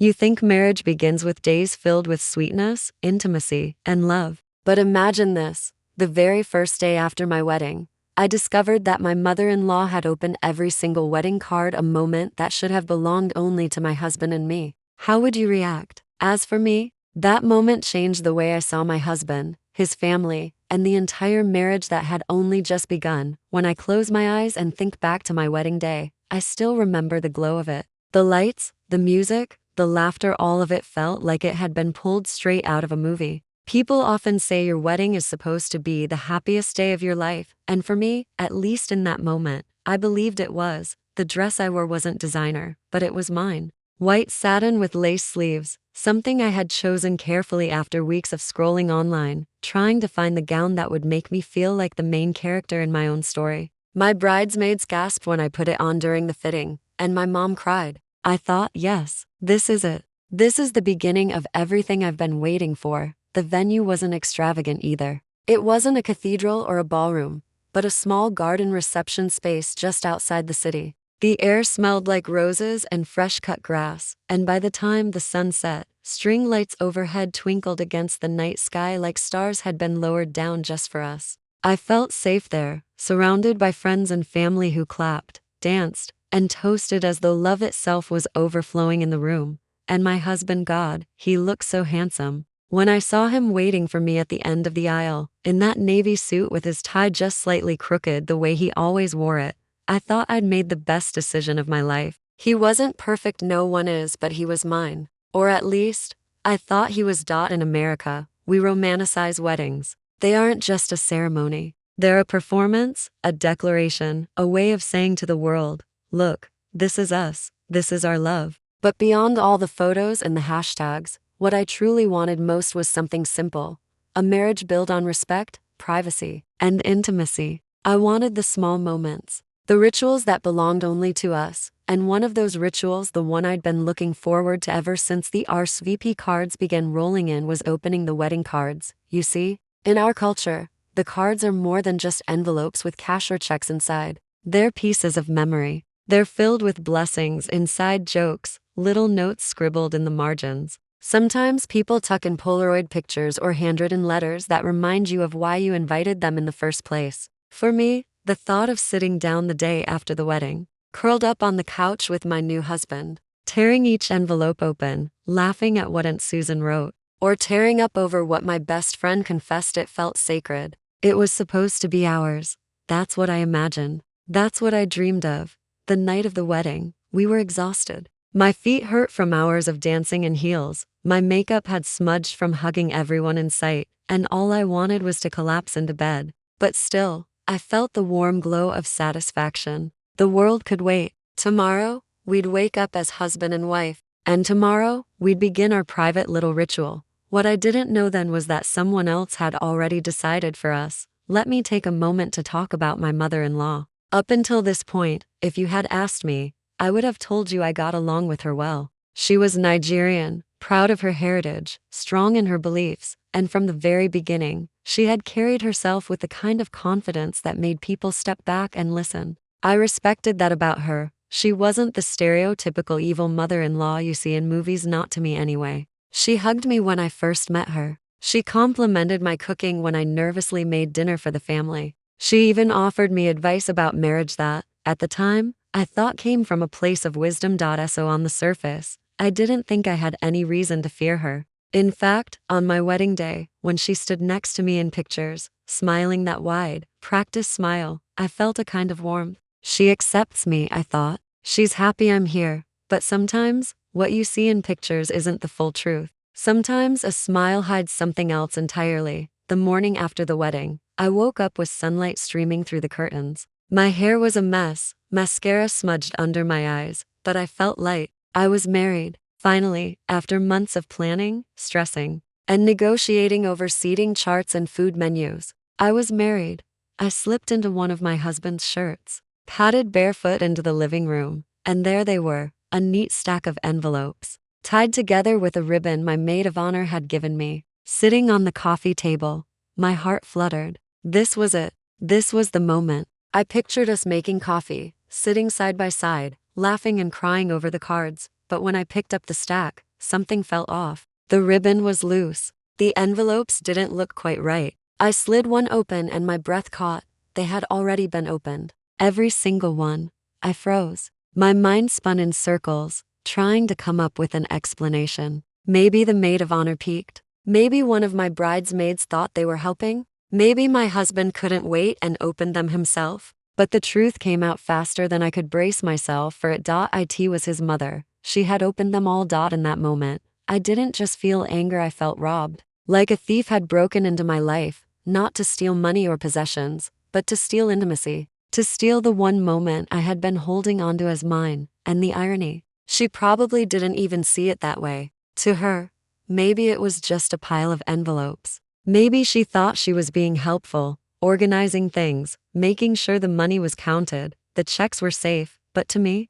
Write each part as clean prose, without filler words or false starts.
You think marriage begins with days filled with sweetness, intimacy, and love. But imagine this. The very first day after my wedding, I discovered that my mother-in-law had opened every single wedding card, a moment that should have belonged only to my husband and me. How would you react? As for me, that moment changed the way I saw my husband, his family, and the entire marriage that had only just begun. When I close my eyes and think back to my wedding day, I still remember the glow of it. The lights, the music, the laughter, all of it felt like it had been pulled straight out of a movie. People often say your wedding is supposed to be the happiest day of your life, and for me, at least in that moment, I believed it was. The dress I wore wasn't designer, but it was mine. White satin with lace sleeves, something I had chosen carefully after weeks of scrolling online, trying to find the gown that would make me feel like the main character in my own story. My bridesmaids gasped when I put it on during the fitting, and my mom cried. I thought, yes, this is it. This is the beginning of everything I've been waiting for. The venue wasn't extravagant either. It wasn't a cathedral or a ballroom, but a small garden reception space just outside the city. The air smelled like roses and fresh-cut grass, and by the time the sun set, string lights overhead twinkled against the night sky like stars had been lowered down just for us. I felt safe there, surrounded by friends and family who clapped, danced, and toasted as though love itself was overflowing in the room. And my husband, God, he looked so handsome. When I saw him waiting for me at the end of the aisle, in that navy suit with his tie just slightly crooked the way he always wore it, I thought I'd made the best decision of my life. He wasn't perfect, no one is, but he was mine. Or at least, I thought he was. In America, we romanticize weddings. They aren't just a ceremony. They're a performance, a declaration, a way of saying to the world, look, this is us, this is our love. But beyond all the photos and the hashtags, what I truly wanted most was something simple. A marriage built on respect, privacy, and intimacy. I wanted the small moments, the rituals that belonged only to us, and one of those rituals, the one I'd been looking forward to ever since the RSVP cards began rolling in, was opening the wedding cards. You see, in our culture, the cards are more than just envelopes with cash or checks inside. They're pieces of memory. They're filled with blessings, inside jokes, little notes scribbled in the margins. Sometimes people tuck in Polaroid pictures or handwritten letters that remind you of why you invited them in the first place. For me, the thought of sitting down the day after the wedding, curled up on the couch with my new husband, tearing each envelope open, laughing at what Aunt Susan wrote, or tearing up over what my best friend confessed, it felt sacred. It was supposed to be ours. That's what I imagined. That's what I dreamed of. The night of the wedding, we were exhausted. My feet hurt from hours of dancing in heels, my makeup had smudged from hugging everyone in sight, and all I wanted was to collapse into bed. But still, I felt the warm glow of satisfaction. The world could wait. Tomorrow, we'd wake up as husband and wife, and tomorrow, we'd begin our private little ritual. What I didn't know then was that someone else had already decided for us. Let me take a moment to talk about my mother-in-law. Up until this point, if you had asked me, I would have told you I got along with her well. She was Nigerian, proud of her heritage, strong in her beliefs, and from the very beginning, she had carried herself with the kind of confidence that made people step back and listen. I respected that about her. She wasn't the stereotypical evil mother-in-law you see in movies, not to me anyway. She hugged me when I first met her. She complimented my cooking when I nervously made dinner for the family. She even offered me advice about marriage that, at the time, I thought came from a place of wisdom. So on the surface, I didn't think I had any reason to fear her. In fact, on my wedding day, when she stood next to me in pictures, smiling that wide, practiced smile, I felt a kind of warmth. She accepts me, I thought. She's happy I'm here. But sometimes, what you see in pictures isn't the full truth. Sometimes a smile hides something else entirely. The morning after the wedding, I woke up with sunlight streaming through the curtains. My hair was a mess, mascara smudged under my eyes, but I felt light. I was married. Finally, after months of planning, stressing, and negotiating over seating charts and food menus, I was married. I slipped into one of my husband's shirts, padded barefoot into the living room, and there they were, a neat stack of envelopes, tied together with a ribbon my maid of honor had given me. Sitting on the coffee table, my heart fluttered. This was it. This was the moment. I pictured us making coffee, sitting side by side, laughing and crying over the cards, but when I picked up the stack, something felt off. The ribbon was loose. The envelopes didn't look quite right. I slid one open and my breath caught. They had already been opened. Every single one. I froze. My mind spun in circles, trying to come up with an explanation. Maybe the maid of honor peeked. Maybe one of my bridesmaids thought they were helping. Maybe my husband couldn't wait and opened them himself. But the truth came out faster than I could brace myself for it. It was his mother. She had opened them all. In that moment, I didn't just feel anger, I felt robbed. Like a thief had broken into my life, not to steal money or possessions, but to steal intimacy. To steal the one moment I had been holding onto as mine. And the irony, she probably didn't even see it that way. To her, maybe it was just a pile of envelopes. Maybe she thought she was being helpful, organizing things, making sure the money was counted, the checks were safe. But to me,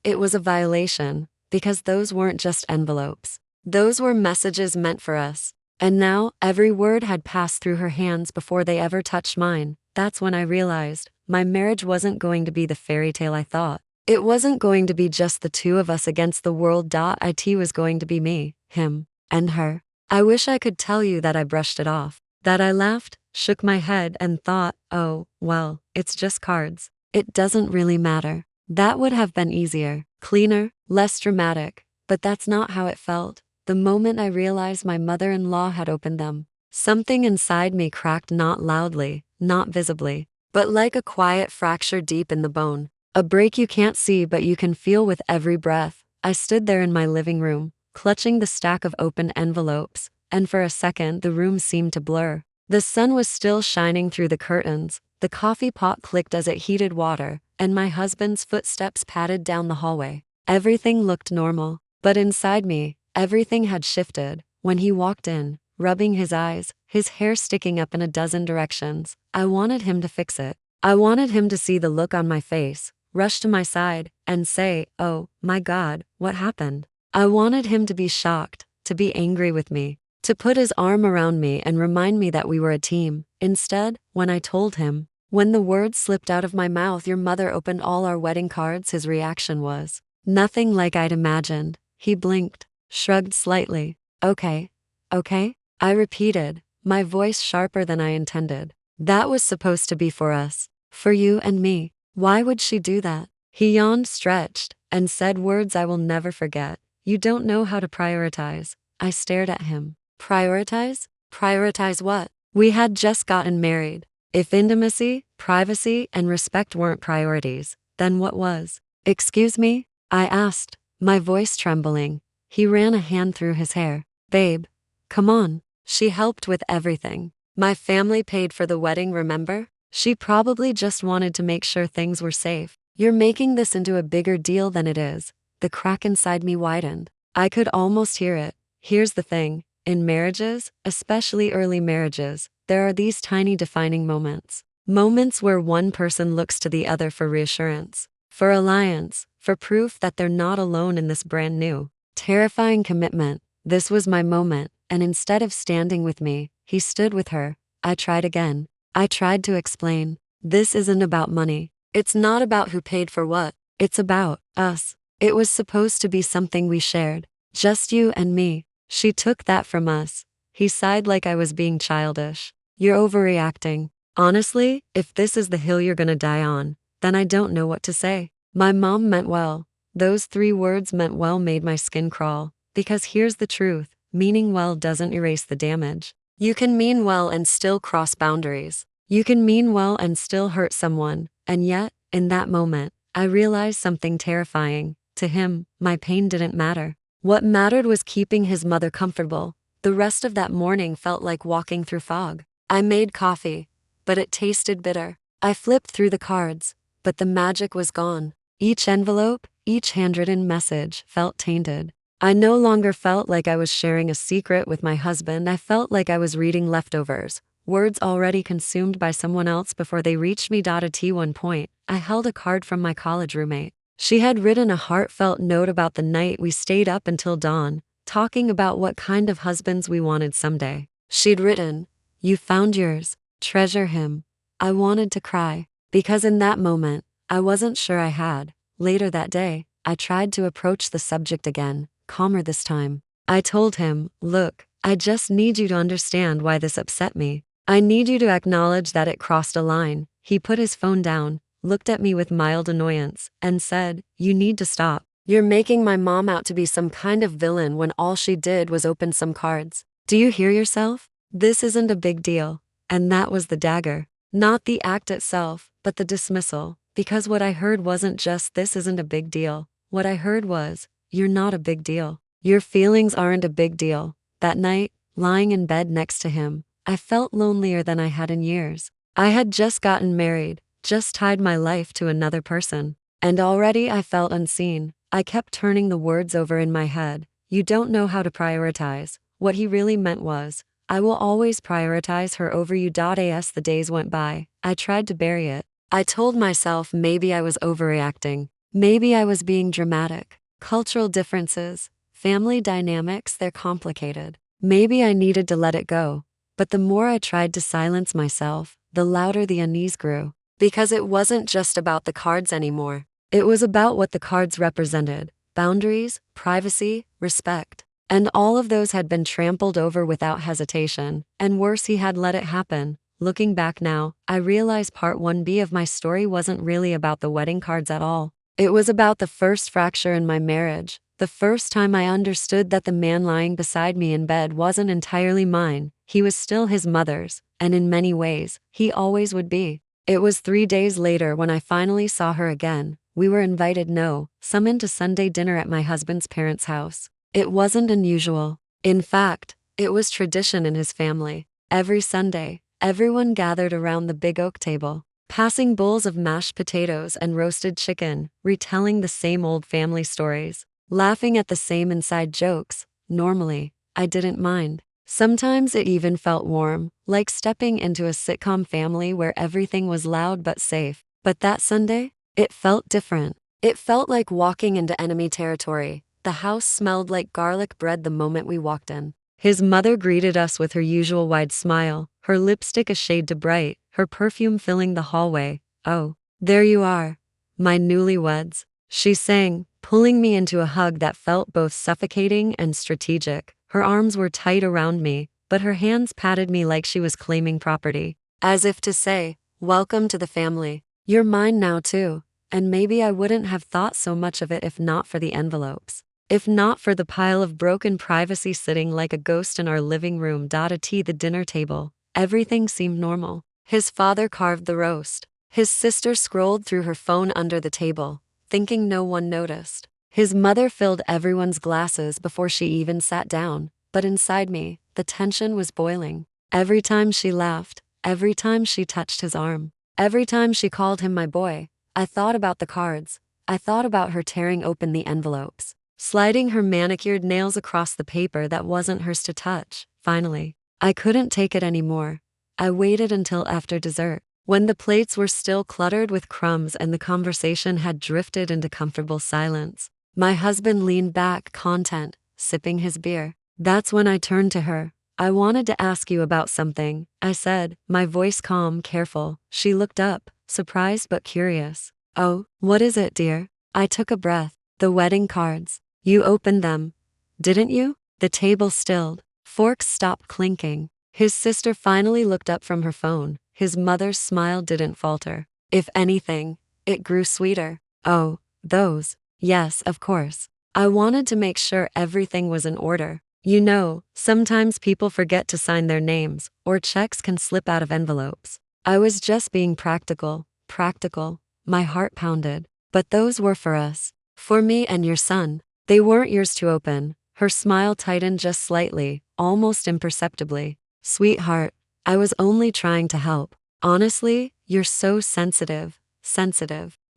it was a violation, because those weren't just envelopes. Those were messages meant for us. And now, every word had passed through her hands before they ever touched mine. That's when I realized, my marriage wasn't going to be the fairy tale I thought. It wasn't going to be just the two of us against the world. It was going to be me, him, and her. I wish I could tell you that I brushed it off, that I laughed, shook my head and thought, oh, well, it's just cards. It doesn't really matter. That would have been easier, cleaner, less dramatic. But that's not how it felt. The moment I realized my mother-in-law had opened them, something inside me cracked, not loudly, not visibly, but like a quiet fracture deep in the bone. A break you can't see but you can feel with every breath. I stood there in my living room, clutching the stack of open envelopes, and for a second the room seemed to blur. The sun was still shining through the curtains, the coffee pot clicked as it heated water, and my husband's footsteps padded down the hallway. Everything looked normal, but inside me, everything had shifted. When he walked in, rubbing his eyes, his hair sticking up in a dozen directions, I wanted him to fix it. I wanted him to see the look on my face, rush to my side, and say, oh, my God, what happened? I wanted him to be shocked, to be angry with me, to put his arm around me and remind me that we were a team. Instead, when I told him, when the words slipped out of my mouth, your mother opened all our wedding cards, his reaction was nothing like I'd imagined. He blinked, shrugged slightly. Okay. I repeated, my voice sharper than I intended. That was supposed to be for us, for you and me. Why would she do that? He yawned, stretched, and said words I will never forget. You don't know how to prioritize. I stared at him. Prioritize? Prioritize what? We had just gotten married. If intimacy, privacy, and respect weren't priorities, then what was? Excuse me? I asked, my voice trembling. He ran a hand through his hair. Babe, come on. She helped with everything. My family paid for the wedding, remember? She probably just wanted to make sure things were safe. You're making this into a bigger deal than it is. The crack inside me widened. I could almost hear it. Here's the thing. In marriages, especially early marriages, there are these tiny defining moments. Moments where one person looks to the other for reassurance, for alliance, for proof that they're not alone in this brand new, terrifying commitment. This was my moment, and instead of standing with me, he stood with her. I tried again. I tried to explain. This isn't about money. It's not about who paid for what. It's about us. It was supposed to be something we shared. Just you and me. She took that from us. He sighed like I was being childish. You're overreacting. Honestly, if this is the hill you're gonna die on, then I don't know what to say. My mom meant well. Those 3 words meant well made my skin crawl. Because here's the truth. Meaning well doesn't erase the damage. You can mean well and still cross boundaries. You can mean well and still hurt someone. And yet, in that moment, I realized something terrifying. To him, my pain didn't matter. What mattered was keeping his mother comfortable. The rest of that morning felt like walking through fog. I made coffee, but it tasted bitter. I flipped through the cards, but the magic was gone. Each envelope, each handwritten message felt tainted. I no longer felt like I was sharing a secret with my husband. I felt like I was reading leftovers, words already consumed by someone else before they reached me. At one point, I held a card from my college roommate. She had written a heartfelt note about the night we stayed up until dawn, talking about what kind of husbands we wanted someday. She'd written, "You found yours. Treasure him." I wanted to cry, because in that moment, I wasn't sure I had. Later that day, I tried to approach the subject again, calmer this time. I told him, look, I just need you to understand why this upset me. I need you to acknowledge that it crossed a line. He put his phone down, looked at me with mild annoyance, and said, you need to stop. You're making my mom out to be some kind of villain when all she did was open some cards. Do you hear yourself? This isn't a big deal. And that was the dagger. Not the act itself, but the dismissal. Because what I heard wasn't just this isn't a big deal. What I heard was, you're not a big deal. Your feelings aren't a big deal. That night, lying in bed next to him, I felt lonelier than I had in years. I had just gotten married, just tied my life to another person. And already I felt unseen. I kept turning the words over in my head. You don't know how to prioritize. What he really meant was, I will always prioritize her over you. As the days went by, I tried to bury it. I told myself maybe I was overreacting. Maybe I was being dramatic. Cultural differences, family dynamics, they're complicated. Maybe I needed to let it go. But the more I tried to silence myself, the louder the unease grew. Because it wasn't just about the cards anymore. It was about what the cards represented: boundaries, privacy, respect. And all of those had been trampled over without hesitation, and worse, he had let it happen. Looking back now, I realize part 1B of my story wasn't really about the wedding cards at all. It was about the first fracture in my marriage, the first time I understood that the man lying beside me in bed wasn't entirely mine. He was still his mother's, and in many ways, he always would be. It was 3 days later when I finally saw her again. We were invited, summoned to Sunday dinner at my husband's parents' house. It wasn't unusual. In fact, it was tradition in his family. Every Sunday, everyone gathered around the big oak table, passing bowls of mashed potatoes and roasted chicken, retelling the same old family stories, laughing at the same inside jokes. Normally, I didn't mind. Sometimes it even felt warm, like stepping into a sitcom family where everything was loud but safe. But that Sunday, it felt different. It felt like walking into enemy territory. The house smelled like garlic bread the moment we walked in. His mother greeted us with her usual wide smile, her lipstick a shade too bright, her perfume filling the hallway. Oh, there you are, my newlyweds, she sang, pulling me into a hug that felt both suffocating and strategic. Her arms were tight around me, but her hands patted me like she was claiming property, as if to say, welcome to the family. You're mine now too. And maybe I wouldn't have thought so much of it if not for the envelopes. If not for the pile of broken privacy sitting like a ghost in our living room. At the dinner table, everything seemed normal. His father carved the roast. His sister scrolled through her phone under the table, thinking no one noticed. His mother filled everyone's glasses before she even sat down, but inside me, the tension was boiling. Every time she laughed, every time she touched his arm, every time she called him my boy, I thought about the cards. I thought about her tearing open the envelopes, sliding her manicured nails across the paper that wasn't hers to touch. Finally, I couldn't take it anymore. I waited until after dessert, when the plates were still cluttered with crumbs and the conversation had drifted into comfortable silence. My husband leaned back, content, sipping his beer. That's when I turned to her. I wanted to ask you about something, I said, my voice calm, careful. She looked up, surprised but curious. Oh, what is it, dear? I took a breath. The wedding cards. You opened them, didn't you? The table stilled. Forks stopped clinking. His sister finally looked up from her phone. His mother's smile didn't falter. If anything, it grew sweeter. Oh, those. Yes, of course. I wanted to make sure everything was in order. You know, sometimes people forget to sign their names, or checks can slip out of envelopes. I was just being practical. My heart pounded. But those were for us. For me and your son. They weren't yours to open. Her smile tightened just slightly, almost imperceptibly. Sweetheart, I was only trying to help. Honestly, you're so sensitive.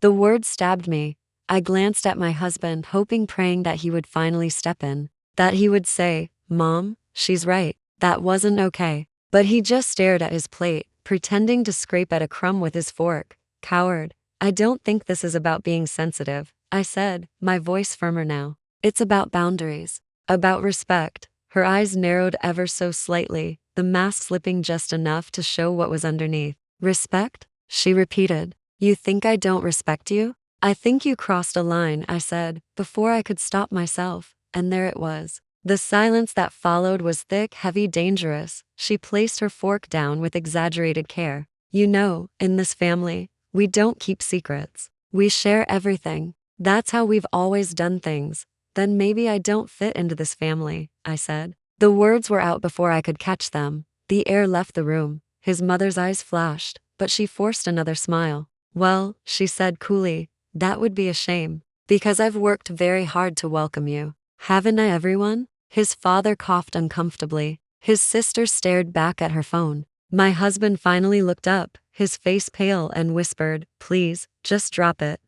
The word stabbed me. I glanced at my husband, hoping, praying that he would finally step in. That he would say, Mom, she's right. That wasn't okay. But he just stared at his plate, pretending to scrape at a crumb with his fork. Coward. I don't think this is about being sensitive, I said, my voice firmer now. It's about boundaries. About respect. Her eyes narrowed ever so slightly, the mask slipping just enough to show what was underneath. Respect? She repeated. You think I don't respect you? I think you crossed a line, I said, before I could stop myself. and there it was. The silence that followed was thick, heavy, dangerous. She placed her fork down with exaggerated care. You know, in this family, we don't keep secrets. We share everything. That's how we've always done things. Then maybe I don't fit into this family, I said. The words were out before I could catch them. The air left the room. His mother's eyes flashed, but she forced another smile. Well, she said coolly, that would be a shame. Because I've worked very hard to welcome you. Haven't I, everyone? His father coughed uncomfortably. His sister stared back at her phone. My husband finally looked up, his face pale, and whispered, please, just drop it,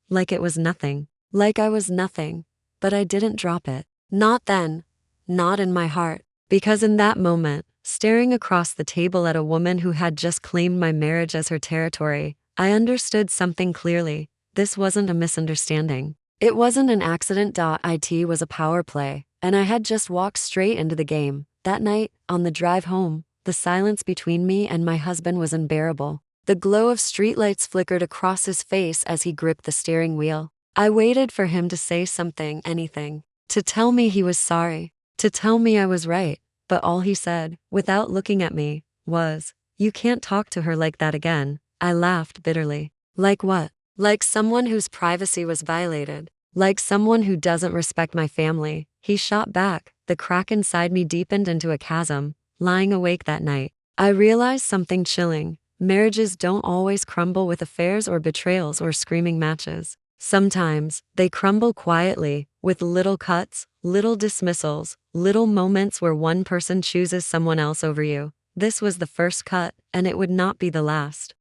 like it was nothing. Like I was nothing. But I didn't drop it. Not then. Not in my heart. Because in that moment, staring across the table at a woman who had just claimed my marriage as her territory, I understood something clearly. This wasn't a misunderstanding. It wasn't an accident. It was a power play, and I had just walked straight into the game. That night, on the drive home, the silence between me and my husband was unbearable. The glow of streetlights flickered across his face as he gripped the steering wheel. I waited for him to say something, anything, to tell me he was sorry, to tell me I was right, but all he said, without looking at me, was, you can't talk to her like that again. I laughed bitterly. Like what? Like someone whose privacy was violated. Like someone who doesn't respect my family. He shot back. The crack inside me deepened into a chasm. Lying awake that night, I realized something chilling. Marriages don't always crumble with affairs or betrayals or screaming matches. Sometimes, they crumble quietly, with little cuts, little dismissals, little moments where one person chooses someone else over you. This was the first cut, and it would not be the last.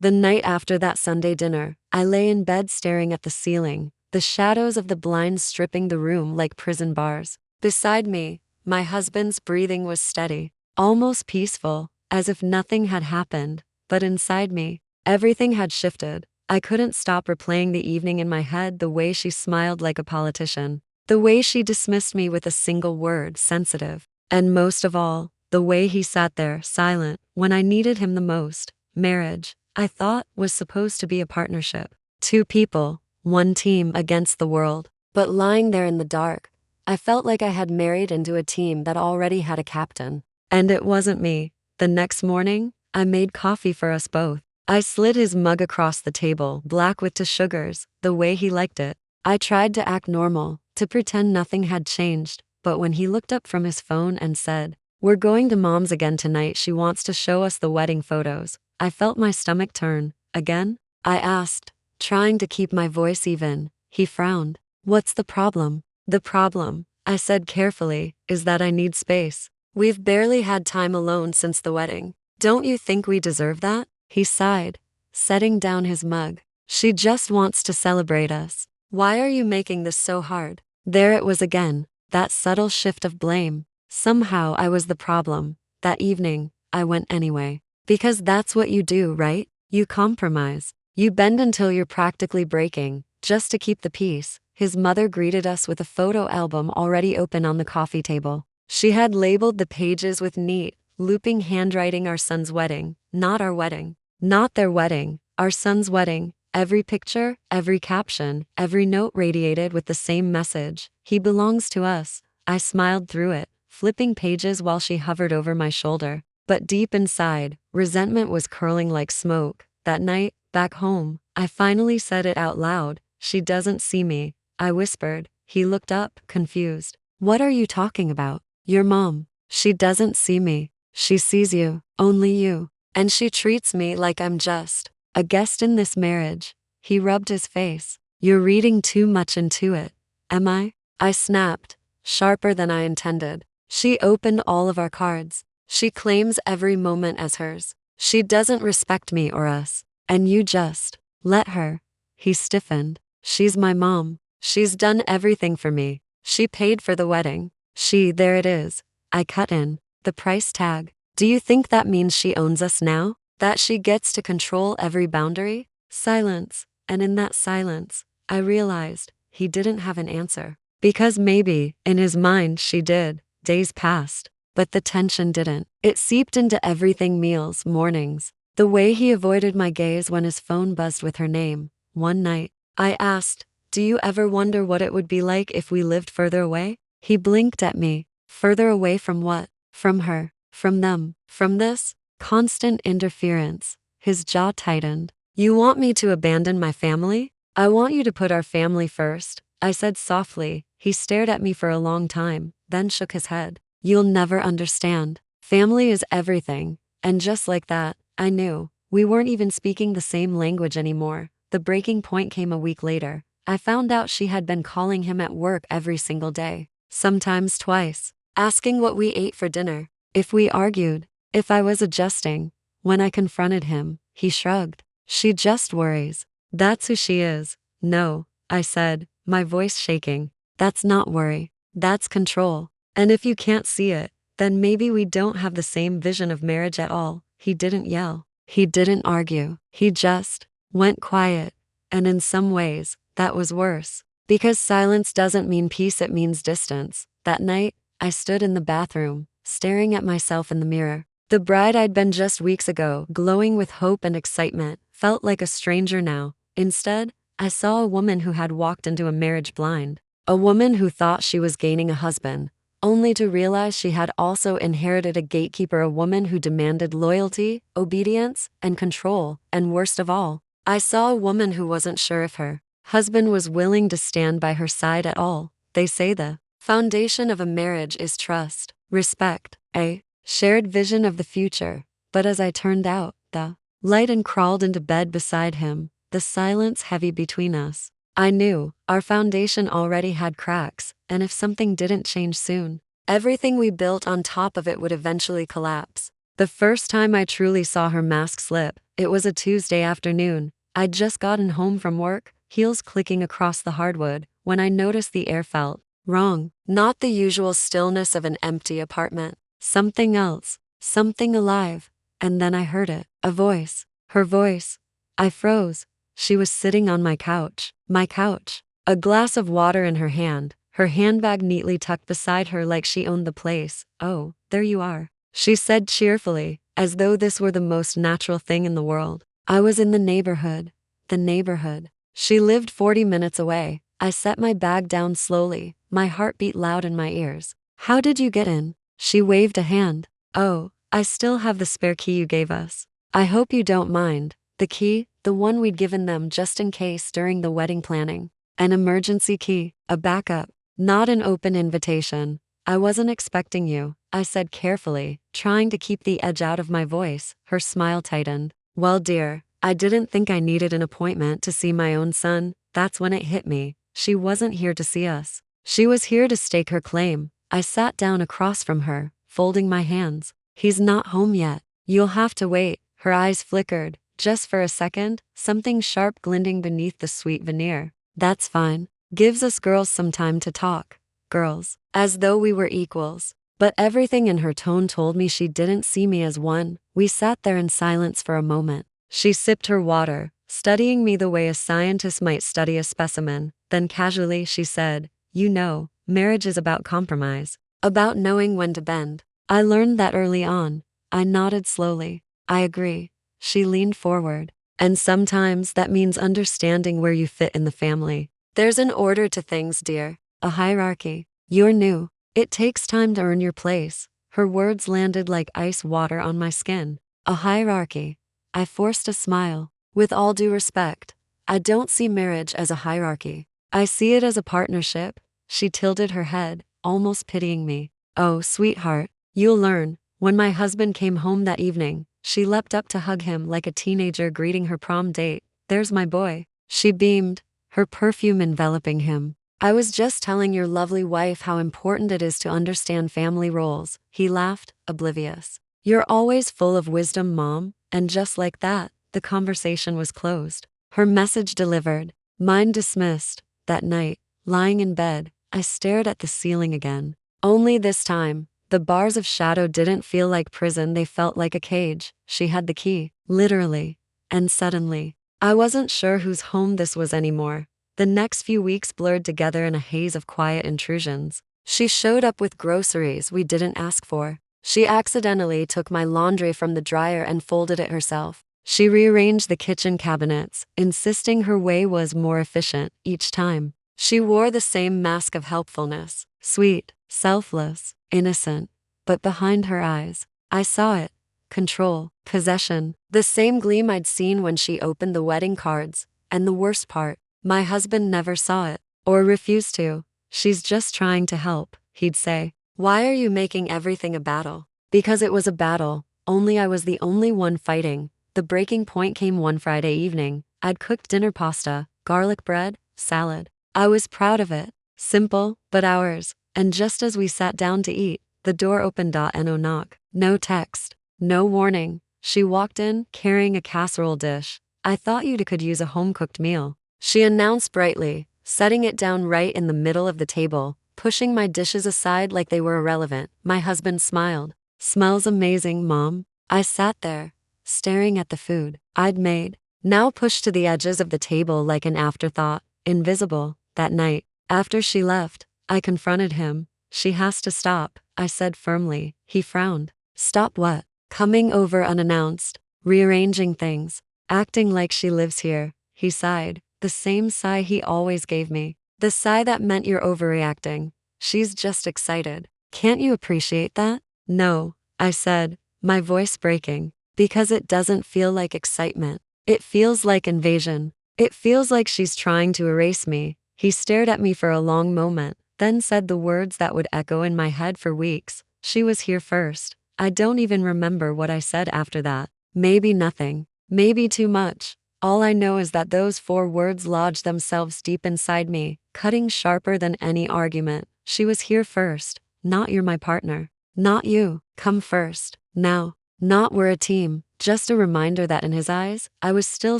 The night after that Sunday dinner, I lay in bed staring at the ceiling, the shadows of the blinds stripping the room like prison bars. Beside me, my husband's breathing was steady, almost peaceful, as if nothing had happened. But inside me, everything had shifted. I couldn't stop replaying the evening in my head, the way she smiled like a politician, the way she dismissed me with a single word, sensitive, and most of all, the way he sat there, silent, when I needed him the most. Marriage, I thought, was supposed to be a partnership. Two people, one team against the world. But lying there in the dark, I felt like I had married into a team that already had a captain. And it wasn't me. The next morning, I made coffee for us both. I slid his mug across the table, black with 2 sugars, the way he liked it. I tried to act normal, to pretend nothing had changed, but when he looked up from his phone and said, we're going to Mom's again tonight, she wants to show us the wedding photos, I felt my stomach turn. Again? I asked, trying to keep my voice even. He frowned. What's the problem? The problem, I said carefully, is that I need space. We've barely had time alone since the wedding. Don't you think we deserve that? He sighed, setting down his mug. She just wants to celebrate us. Why are you making this so hard? There it was again, that subtle shift of blame. Somehow I was the problem. That evening, I went anyway. Because that's what you do, right? You compromise. You bend until you're practically breaking, just to keep the peace. His mother greeted us with a photo album already open on the coffee table. She had labeled the pages with neat, looping handwriting, our son's wedding, not our wedding. Not their wedding, our son's wedding. Every picture, every caption, every note radiated with the same message. He belongs to us. I smiled through it, flipping pages while she hovered over my shoulder. But deep inside, resentment was curling like smoke. That night, back home, I finally said it out loud. She doesn't see me, I whispered. He looked up, confused. What are you talking about? Your mom. She doesn't see me. She sees you, only you. And she treats me like I'm just a guest in this marriage. He rubbed his face. You're reading too much into it. Am I? I snapped, sharper than I intended. She opened all of our cards. She claims every moment as hers. She doesn't respect me or us. And you just let her. He stiffened. She's my mom. She's done everything for me. She paid for the wedding. There it is. I cut in. The price tag. Do you think that means she owns us now? That she gets to control every boundary? Silence. And in that silence, I realized he didn't have an answer. Because maybe, in his mind, she did. Days passed. But the tension didn't. It seeped into everything: meals, mornings. The way he avoided my gaze when his phone buzzed with her name. One night, I asked, Do you ever wonder what it would be like if we lived further away? He blinked at me. Further away from what? From her. From them. From this constant interference. His jaw tightened. You want me to abandon my family? I want you to put our family first, I said softly. He stared at me for a long time, then shook his head. You'll never understand. Family is everything. And just like that, I knew. We weren't even speaking the same language anymore. The breaking point came a week later. I found out she had been calling him at work every single day, sometimes twice, asking what we ate for dinner, if we argued, if I was adjusting. When I confronted him, he shrugged. She just worries. That's who she is. No, I said, my voice shaking. That's not worry. That's control. And if you can't see it, then maybe we don't have the same vision of marriage at all. He didn't yell. He didn't argue. He just went quiet. And in some ways, that was worse. Because silence doesn't mean peace, it means distance. That night, I stood in the bathroom, staring at myself in the mirror. The bride I'd been just weeks ago, glowing with hope and excitement, felt like a stranger now. Instead, I saw a woman who had walked into a marriage blind. A woman who thought she was gaining a husband, only to realize she had also inherited a gatekeeper, a woman who demanded loyalty, obedience, and control. And worst of all, I saw a woman who wasn't sure if her husband was willing to stand by her side at all. They say the foundation of a marriage is trust, respect, a shared vision of the future. But as I turned out the light and crawled into bed beside him, the silence heavy between us, I knew our foundation already had cracks, and if something didn't change soon, everything we built on top of it would eventually collapse. The first time I truly saw her mask slip, it was a Tuesday afternoon. I'd just gotten home from work, heels clicking across the hardwood, when I noticed the air felt wrong. Not the usual stillness of an empty apartment. Something else. Something alive. And then I heard it. A voice. Her voice. I froze. She was sitting on my couch. My couch. A glass of water in her hand. Her handbag neatly tucked beside her like she owned the place. Oh, there you are, she said cheerfully, as though this were the most natural thing in the world. I was in the neighborhood. The neighborhood. She lived 40 minutes away. I set my bag down slowly, my heart beat loud in my ears. How did you get in? She waved a hand. Oh, I still have the spare key you gave us. I hope you don't mind. The key, the one we'd given them just in case during the wedding planning. An emergency key, a backup, not an open invitation. I wasn't expecting you, I said carefully, trying to keep the edge out of my voice. Her smile tightened. Well, dear, I didn't think I needed an appointment to see my own son. That's when it hit me. She wasn't here to see us. She was here to stake her claim. I sat down across from her, folding my hands. He's not home yet. You'll have to wait. Her eyes flickered, just for a second, something sharp glinting beneath the sweet veneer. That's fine. Gives us girls some time to talk. Girls. As though we were equals. But everything in her tone told me she didn't see me as one. We sat there in silence for a moment. She sipped her water, studying me the way a scientist might study a specimen. Then casually she said, you know, marriage is about compromise. About knowing when to bend. I learned that early on. I nodded slowly. I agree. She leaned forward. And sometimes that means understanding where you fit in the family. There's an order to things, dear. A hierarchy. You're new. It takes time to earn your place. Her words landed like ice water on my skin. A hierarchy. I forced a smile. With all due respect, I don't see marriage as a hierarchy. I see it as a partnership. She tilted her head, almost pitying me. Oh, sweetheart, you'll learn. When my husband came home that evening, she leapt up to hug him like a teenager greeting her prom date. There's my boy. She beamed, her perfume enveloping him. I was just telling your lovely wife how important it is to understand family roles. He laughed, oblivious. You're always full of wisdom, Mom. And just like that, the conversation was closed. Her message delivered, mine dismissed. That night, lying in bed, I stared at the ceiling again. Only this time, the bars of shadow didn't feel like prison, they felt like a cage. She had the key, literally. And suddenly, I wasn't sure whose home this was anymore. The next few weeks blurred together in a haze of quiet intrusions. She showed up with groceries we didn't ask for. She accidentally took my laundry from the dryer and folded it herself. She rearranged the kitchen cabinets, insisting her way was more efficient each time. She wore the same mask of helpfulness, sweet, selfless, innocent, but behind her eyes, I saw it. Control, possession, the same gleam I'd seen when she opened the wedding cards. And the worst part, my husband never saw it, or refused to. She's just trying to help, he'd say. Why are you making everything a battle? Because it was a battle, only I was the only one fighting. The breaking point came one Friday evening. I'd cooked dinner pasta, garlic bread, salad. I was proud of it. Simple, but ours. And just as we sat down to eat, the door opened. No knock, no text, no warning. She walked in, carrying a casserole dish. I thought you could use a home-cooked meal, she announced brightly, setting it down right in the middle of the table, pushing my dishes aside like they were irrelevant. My husband smiled. Smells amazing, Mom. I sat there, staring at the food I'd made, now pushed to the edges of the table like an afterthought, invisible. That night, after she left, I confronted him. She has to stop, I said firmly. He frowned. Stop what? Coming over unannounced, rearranging things, acting like she lives here. He sighed, the same sigh he always gave me, the sigh that meant you're overreacting. She's just excited. Can't you appreciate that? No, I said, my voice breaking, because it doesn't feel like excitement. It feels like invasion. It feels like she's trying to erase me. He stared at me for a long moment, then said the words that would echo in my head for weeks. She was here first. I don't even remember what I said after that. Maybe nothing. Maybe too much. All I know is that those 4 words lodged themselves deep inside me, cutting sharper than any argument. She was here first. Not you're my partner. Not you. Come first. Now. Not we're a team. Just a reminder that in his eyes, I was still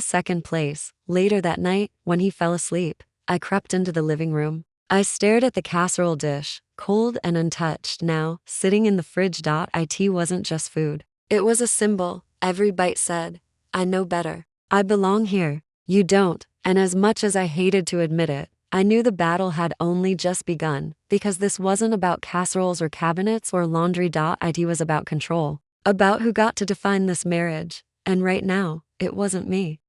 second place. Later that night, when he fell asleep, I crept into the living room. I stared at the casserole dish, cold and untouched now, sitting in the fridge. It wasn't just food. It was a symbol. Every bite said, I know better. I belong here. You don't. And as much as I hated to admit it, I knew the battle had only just begun, because this wasn't about casseroles or cabinets or laundry. It was about control. About who got to define this marriage. And right now, it wasn't me.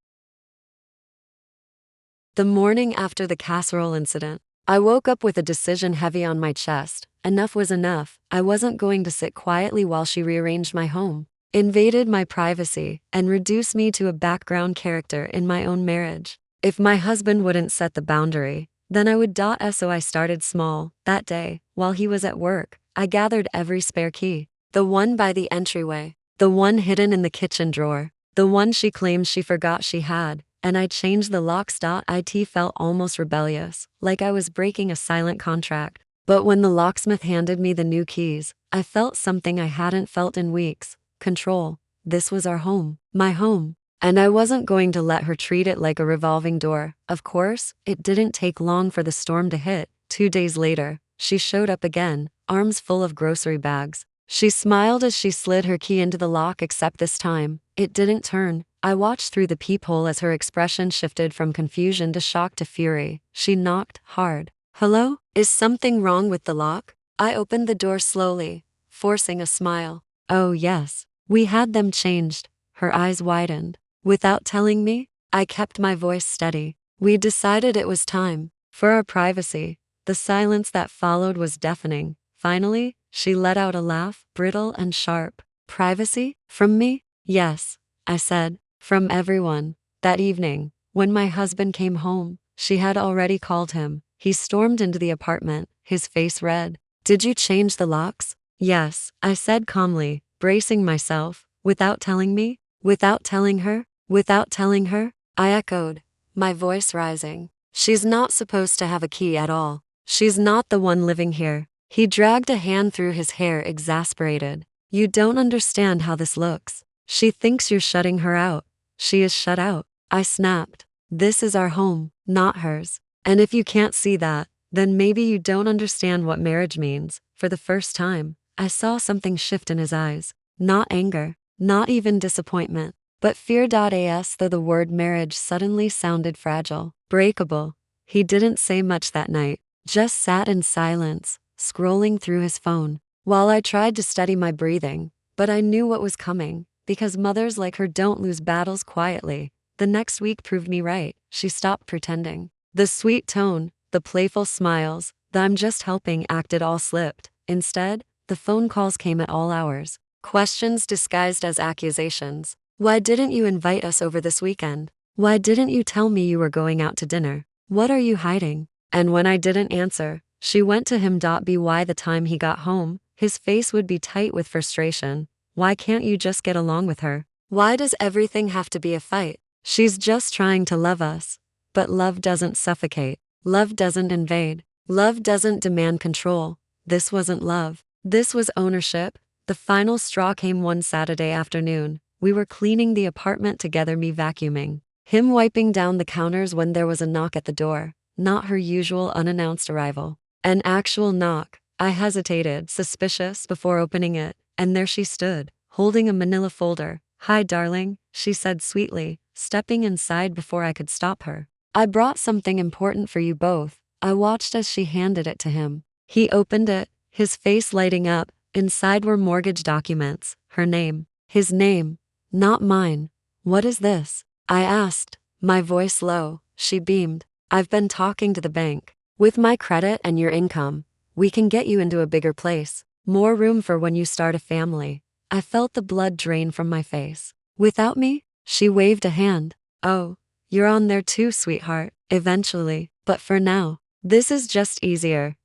The morning after the casserole incident, I woke up with a decision heavy on my chest. Enough was enough. I wasn't going to sit quietly while she rearranged my home, invaded my privacy, and reduced me to a background character in my own marriage. If my husband wouldn't set the boundary, then I would. So I started small. That day, while he was at work, I gathered every spare key. The one by the entryway, the one hidden in the kitchen drawer, the one she claimed she forgot she had, and I changed the locks. It felt almost rebellious, like I was breaking a silent contract. But when the locksmith handed me the new keys, I felt something I hadn't felt in weeks. Control. This was our home, my home. And I wasn't going to let her treat it like a revolving door. Of course, it didn't take long for the storm to hit. 2 days later, she showed up again, arms full of grocery bags. She smiled as she slid her key into the lock, except this time, it didn't turn. I watched through the peephole as her expression shifted from confusion to shock to fury. She knocked hard. Hello? Is something wrong with the lock? I opened the door slowly, forcing a smile. Oh yes, we had them changed. Her eyes widened. Without telling me? I kept my voice steady. We decided it was time. For our privacy. The silence that followed was deafening. Finally, she let out a laugh, brittle and sharp. Privacy? From me? Yes, I said. From everyone. That evening, when my husband came home, she had already called him. He stormed into the apartment, his face red. Did you change the locks? Yes, I said calmly, bracing myself. Without telling me? Without telling her? Without telling her? I echoed, my voice rising. She's not supposed to have a key at all. She's not the one living here. He dragged a hand through his hair, exasperated. You don't understand how this looks. She thinks you're shutting her out. She is shut out. I snapped. This is our home, not hers. And if you can't see that, then maybe you don't understand what marriage means. For the first time, I saw something shift in his eyes. Not anger, not even disappointment, but fear. Though the word marriage suddenly sounded fragile, breakable. He didn't say much that night, just sat in silence, scrolling through his phone, while I tried to steady my breathing. But I knew what was coming. because mothers like her don't lose battles quietly. The next week proved me right. She stopped pretending. The sweet tone, the playful smiles, the I'm just helping acted all slipped. Instead, the phone calls came at all hours. Questions disguised as accusations. Why didn't you invite us over this weekend? Why didn't you tell me you were going out to dinner? What are you hiding? And when I didn't answer, she went to him. By the time he got home, his face would be tight with frustration. Why can't you just get along with her? Why does everything have to be a fight? She's just trying to love us. But love doesn't suffocate. Love doesn't invade. Love doesn't demand control. This wasn't love. This was ownership. The final straw came one Saturday afternoon. We were cleaning the apartment together, me vacuuming, him wiping down the counters when there was a knock at the door. Not her usual unannounced arrival. An actual knock. I hesitated, suspicious, before opening it, and there she stood, holding a manila folder. Hi, darling, she said sweetly, stepping inside before I could stop her. I brought something important for you both. I watched as she handed it to him. He opened it, his face lighting up. Inside were mortgage documents, her name, his name, not mine. What is this? I asked, my voice low. She beamed. I've been talking to the bank. With my credit and your income, we can get you into a bigger place. More room for when you start a family. I felt the blood drain from my face. Without me? She waved a hand. Oh, you're on there too, sweetheart. Eventually, but for now, this is just easier.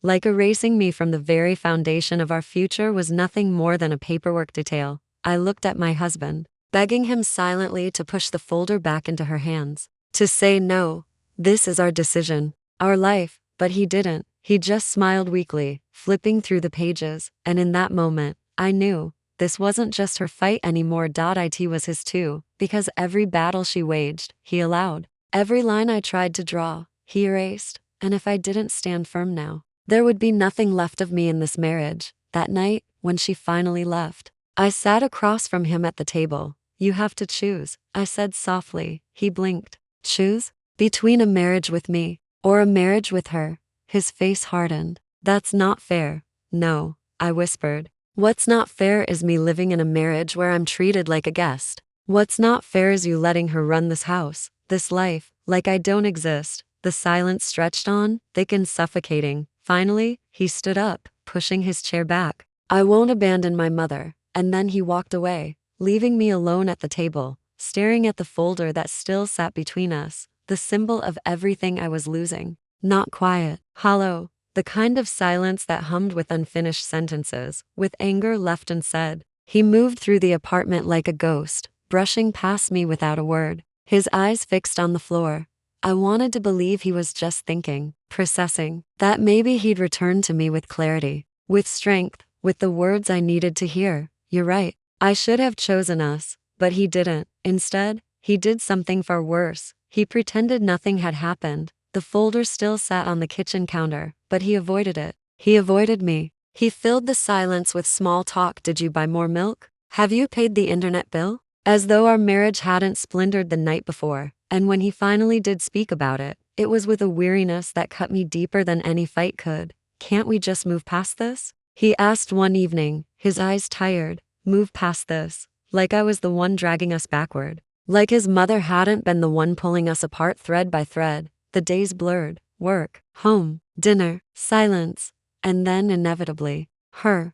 Like erasing me from the very foundation of our future was nothing more than a paperwork detail. I looked at my husband, begging him silently to push the folder back into her hands. To say no. This is our decision, our life, but he didn't. He just smiled weakly, flipping through the pages, and in that moment, I knew this wasn't just her fight anymore. It was his too, because every battle she waged, he allowed. Every line I tried to draw, he erased, and if I didn't stand firm now, there would be nothing left of me in this marriage. That night, when she finally left, I sat across from him at the table. You have to choose, I said softly. He blinked. Choose? Between a marriage with me, or a marriage with her. His face hardened. That's not fair. No, I whispered. What's not fair is me living in a marriage where I'm treated like a guest. What's not fair is you letting her run this house, this life, like I don't exist. The silence stretched on, thick and suffocating. Finally, he stood up, pushing his chair back. I won't abandon my mother. And then he walked away, leaving me alone at the table, staring at the folder that still sat between us, the symbol of everything I was losing. Not quiet, hollow, the kind of silence that hummed with unfinished sentences, with anger left unsaid. He moved through the apartment like a ghost, brushing past me without a word, his eyes fixed on the floor. I wanted to believe he was just thinking, processing, that maybe he'd return to me with clarity, with strength, with the words I needed to hear. You're right, I should have chosen us, but he didn't. Instead, he did something far worse. He pretended nothing had happened. The folder still sat on the kitchen counter, but he avoided it. He avoided me. He filled the silence with small talk. Did you buy more milk? Have you paid the internet bill? As though our marriage hadn't splintered the night before. And when he finally did speak about it, it was with a weariness that cut me deeper than any fight could. Can't we just move past this? He asked one evening, his eyes tired. Move past this. Like I was the one dragging us backward. Like his mother hadn't been the one pulling us apart thread by thread. The days blurred. Work, home, dinner, silence. And then inevitably, her.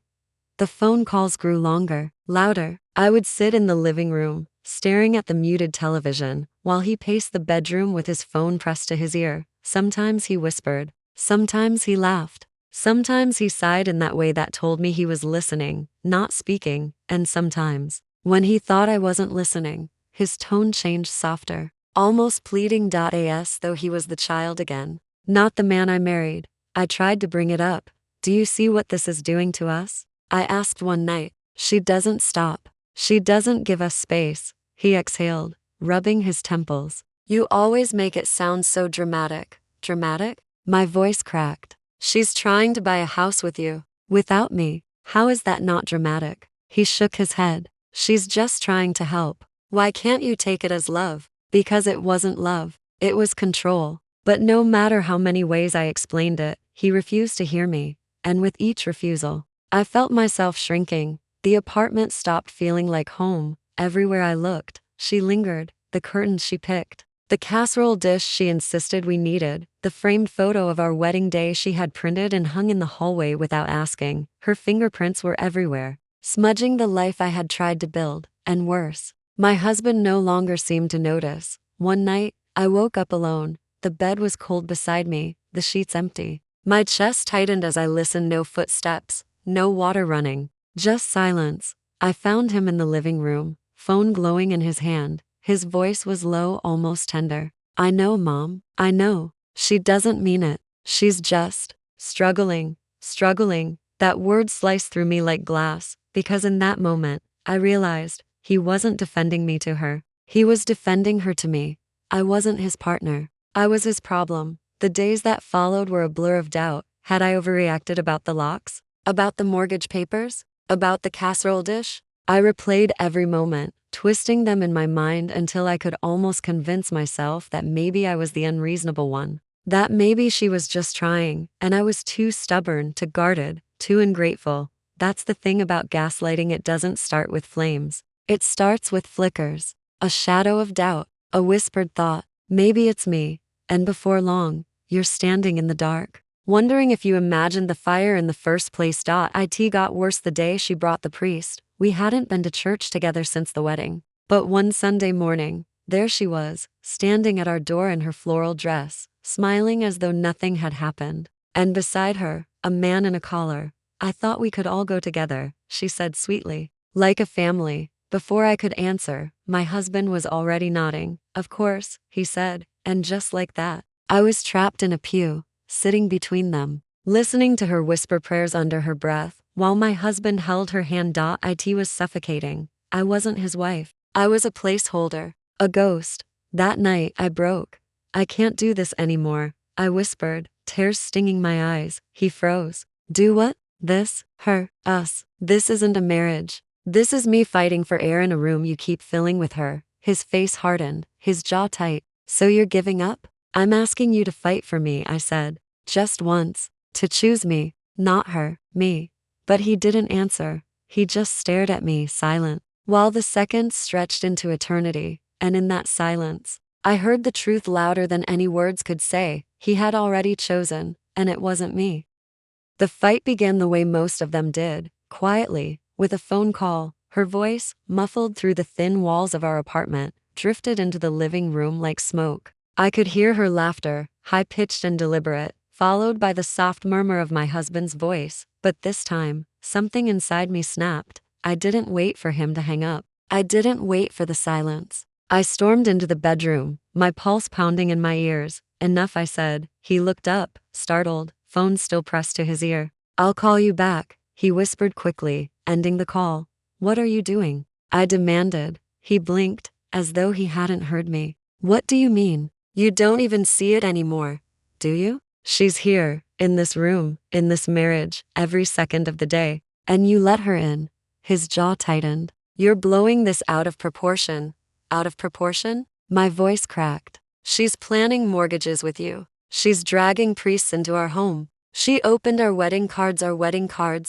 The phone calls grew longer, louder. I would sit in the living room, staring at the muted television, while he paced the bedroom with his phone pressed to his ear. Sometimes he whispered. Sometimes he laughed. Sometimes he sighed in that way that told me he was listening, not speaking. And sometimes, when he thought I wasn't listening, his tone changed softer, almost pleading. As though he was the child again, not the man I married. I tried to bring it up. Do you see what this is doing to us? I asked one night. She doesn't stop. She doesn't give us space. He exhaled, rubbing his temples. You always make it sound so dramatic. Dramatic? My voice cracked. She's trying to buy a house with you. Without me. How is that not dramatic? He shook his head. She's just trying to help. Why can't you take it as love? Because it wasn't love. It was control. But no matter how many ways I explained it, he refused to hear me. And with each refusal, I felt myself shrinking. The apartment stopped feeling like home. Everywhere I looked, she lingered, the curtains she picked, the casserole dish she insisted we needed, the framed photo of our wedding day she had printed and hung in the hallway without asking. Her fingerprints were everywhere, smudging the life I had tried to build, and worse. My husband no longer seemed to notice. One night, I woke up alone. The bed was cold beside me, the sheets empty. My chest tightened as I listened. No footsteps, no water running, just silence. I found him in the living room, phone glowing in his hand. His voice was low, almost tender. "I know, Mom. I know. She doesn't mean it. She's just struggling." That word sliced through me like glass, because in that moment, I realized he wasn't defending me to her. He was defending her to me. I wasn't his partner. I was his problem. The days that followed were a blur of doubt. Had I overreacted about the locks? About the mortgage papers? About the casserole dish? I replayed every moment, twisting them in my mind until I could almost convince myself that maybe I was the unreasonable one. That maybe she was just trying, and I was too stubborn, too guarded, too ungrateful. That's the thing about gaslighting, it doesn't start with flames. It starts with flickers, a shadow of doubt, a whispered thought, maybe it's me, and before long, you're standing in the dark, wondering if you imagined the fire in the first place. It got worse the day she brought the priest. We hadn't been to church together since the wedding, but one Sunday morning, there she was, standing at our door in her floral dress, smiling as though nothing had happened. And beside her, a man in a collar. "I thought we could all go together," she said sweetly. "Like a family." Before I could answer, my husband was already nodding. "Of course," he said, and just like that, I was trapped in a pew, sitting between them, listening to her whisper prayers under her breath, while my husband held her hand. It was suffocating. I wasn't his wife. I was a placeholder, a ghost. That night, I broke. "I can't do this anymore," I whispered, tears stinging my eyes. He froze. "Do what?" "This, her, us. This isn't a marriage. This is me fighting for air in a room you keep filling with her." His face hardened, his jaw tight. "So you're giving up?" "I'm asking you to fight for me," I said. "Just once. To choose me, not her, me." But he didn't answer. He just stared at me, silent, while the seconds stretched into eternity. And in that silence, I heard the truth louder than any words could say. He had already chosen, and it wasn't me. The fight began the way most of them did, quietly, with a phone call. Her voice, muffled through the thin walls of our apartment, drifted into the living room like smoke. I could hear her laughter, high-pitched and deliberate, followed by the soft murmur of my husband's voice. But this time, something inside me snapped. I didn't wait for him to hang up. I didn't wait for the silence. I stormed into the bedroom, my pulse pounding in my ears. "Enough," I said. He looked up, startled, phone still pressed to his ear. "I'll call you back," he whispered quickly, ending the call. "What are you doing?" I demanded. He blinked, as though he hadn't heard me. "What do you mean? You don't even see it anymore, do you? She's here, in this room, in this marriage, every second of the day. And you let her in." His jaw tightened. "You're blowing this out of proportion." "Out of proportion?" My voice cracked. "She's planning mortgages with you. She's dragging priests into our home. She opened our wedding cards,